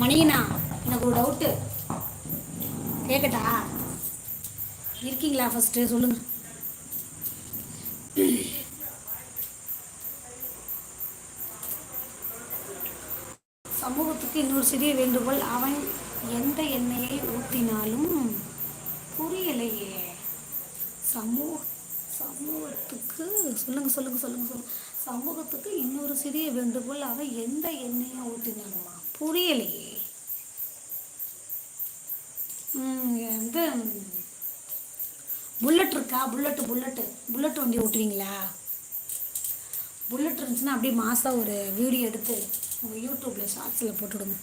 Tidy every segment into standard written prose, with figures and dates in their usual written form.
மணியண்ணா, எனக்கு ஒரு டவுட்டு கேட்கட்டா? இருக்கீங்களா? ஃபஸ்ட்டு சொல்லுங்கள். சமூகத்துக்கு இன்னொரு சிறிய வேண்டுகோள். அவன் எந்த எண்ணெயை ஊற்றினாலும் புரியலையே. சமூக சமூகத்துக்கு சொல்லுங்க சொல்லுங்க சொல்லுங்க சொல்லுங்க. சமூகத்துக்கு இன்னொரு சிறிய வேண்டுகோள். அவன் எந்த எண்ணெயை ஊற்றினாலுமா புரியலையே. வந்து புல்லட் இருக்கா? புல்லட் வண்டி ஓட்டுவீங்களா? புல்லட் இருந்துச்சுன்னா அப்படியே மாதம் ஒரு வீடியோ எடுத்து உங்கள் யூடியூப்பில் ஷார்ட்ஸில் போட்டுவிடுங்க.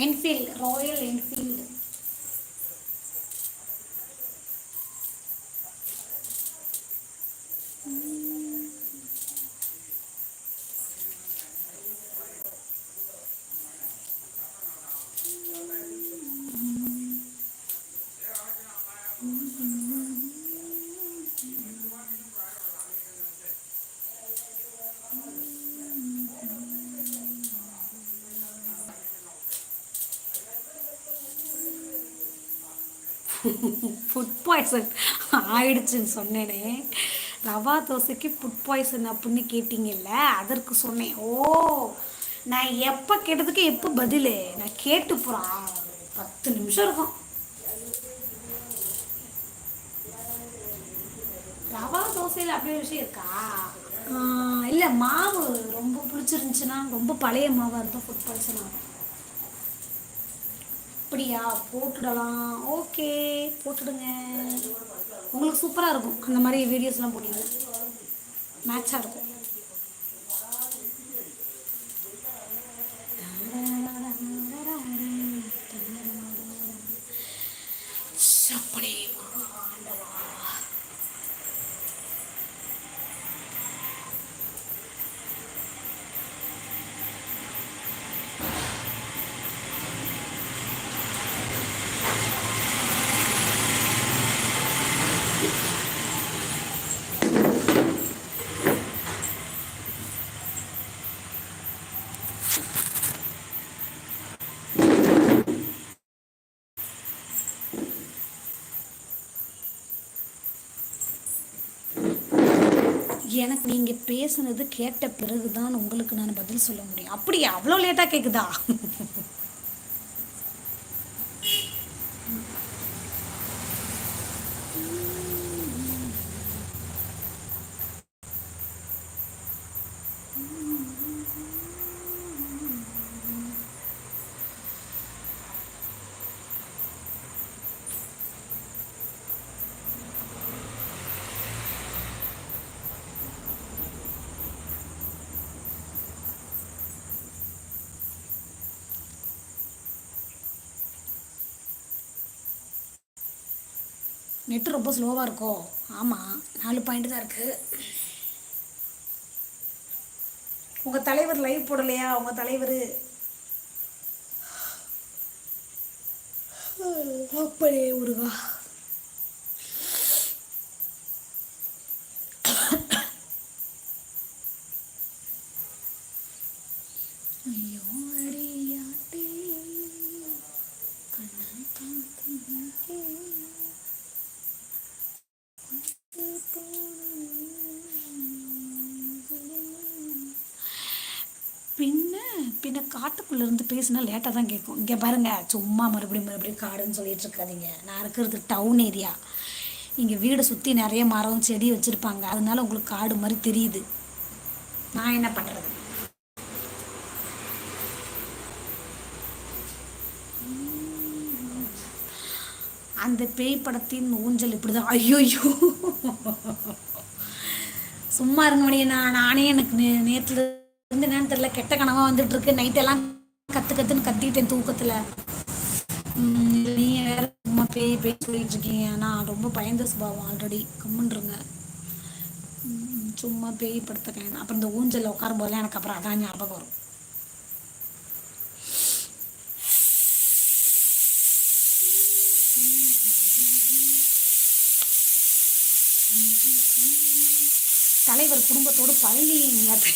Enfield, Royal Enfield. Food poison ஆயிடுச்சுன்னு சொன்னேனே. ரவா தோசைக்கு ஃபுட் பாய்சன் அப்படின்னு கேட்டிங்கல்ல, அதற்கு சொன்னேன். ஓ, நான் எப்போ கேட்டதுக்கு எப்போ பதில்? நான் கேட்டு போகிறேன் 10 நிமிஷம் இருக்கும். ரவா தோசையில் அப்படி ஒரு விஷயம் இருக்கா? இல்லை, மாவு ரொம்ப புளிச்சிருந்துச்சுன்னா, ரொம்ப பழைய மாவாக இருந்தால் ஃபுட் பாய்சன் ஆகும். அப்படியா? போட்டுடலாம். ஓகே, போட்டுடுங்க. உங்களுக்கு சூப்பராக இருக்கும் அந்த மாதிரி வீடியோஸ்லாம் போட்டிங்கன்னா, மேட்சாக இருக்கும். அப்படி எனக்கு நீங்கள் பேசுனது கேட்ட பிறகு தான் உங்களுக்கு நான் பதில் சொல்ல முடியும். அப்படியா? அவ்வளோ லேட்டாக கேட்குதா? நெட்டு ரொம்ப ஸ்லோவாக இருக்கோ? ஆமாம், 4 பாயிண்ட் தான் இருக்குது. உங்கள் தலைவர் லைவ் போடலையா? உங்கள் தலைவர் அப்படியே உருவா. ஐயோ அடியாட்டே கண்ணை பார்த்து பின்ன பின்ன காட்டுக்குள்ளேருந்து பேசினா லேட்டாக தான் கேட்கும். இங்கே பாருங்கள், சும்மா மறுபடியும் காடுன்னு சொல்லிட்டு இருக்காதீங்க. நான் இருக்கிறது டவுன் ஏரியா. இங்கே வீடை சுற்றி நிறைய மரம் செடி வச்சுருப்பாங்க. அதனால உங்களுக்கு காடு மாதிரி தெரியுது. நான் என்ன பண்ணுறது? அந்த பேய் படத்தின் ஊஞ்சல் இப்படி தான். ஐயோ, சும்மா இருங்க மணியண்ணா. நானே எனக்கு நேற்றுல இருந்து என்னன்னு தெரியல, கெட்ட கனவாக வந்துட்டு இருக்கு. நைட்டெல்லாம் கத்துன்னு கத்திட்டேன் தூக்கத்தில். நீங்கள் வேற சும்மா பேய் சொல்லிட்டு இருக்கீங்க. நான் ரொம்ப பயந்த சுபாவம் ஆல்ரெடி. கம்முன்றுங்க. சும்மா பேய் படுத்துக்கேன். அப்புறம் இந்த ஊஞ்சலில் உட்காரும் போதெல்லாம் எனக்கு அப்புறம் அதான் ஞாபகம் வரும். தலைவர் குடும்பத்தோடு பழனி யாத்திரை